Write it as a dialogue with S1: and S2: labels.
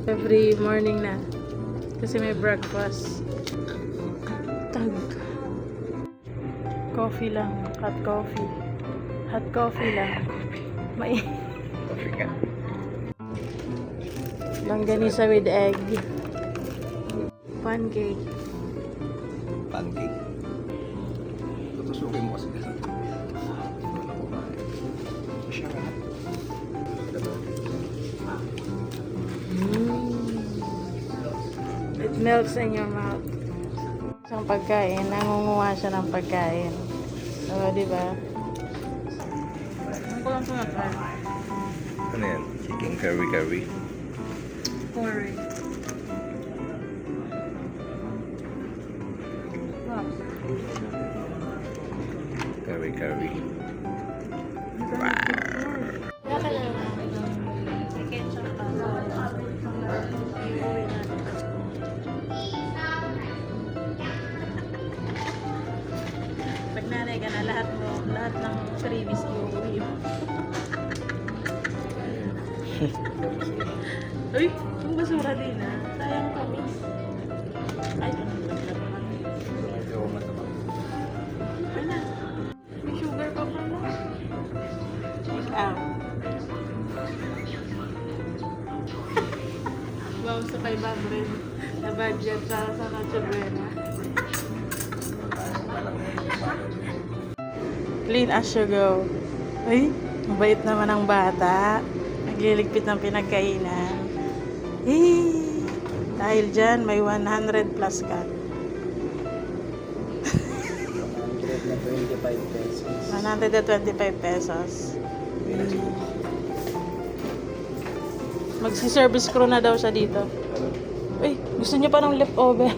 S1: Every morning na. Kasi may breakfast. Tag. Coffee lang. Hot coffee. Hot coffee lang. May
S2: Coffee ka.
S1: langganisa with egg. Pancake.
S2: Pancake. Tutusukin mo kasi. Siya nga.
S1: It melts in your mouth. Isang pagkain, nangunguha siya ng pagkain. So, di ba? Ang ko lang sumakal.
S2: Ano yan? Chicken curry.
S1: Curry. Wow.
S2: Curry.
S1: Pag nanay ka na, lahat ng freebies iuwi mo. Uy, yung basura din ah. Sayang kami. Ay,
S2: Medyo matabang.
S1: ay na. May sugar pa pala. Wow, sa 500 na budget para sa Noche Buena. Clean as you go. Ay, mabait naman ang bata. Nagliligpit ng pinagkainan. Dahil dyan, may 100 plus ka.
S2: 125 pesos.
S1: 125 pesos. Magsi-service crew na daw siya dito. Uy, gusto niyo pa ng leftover?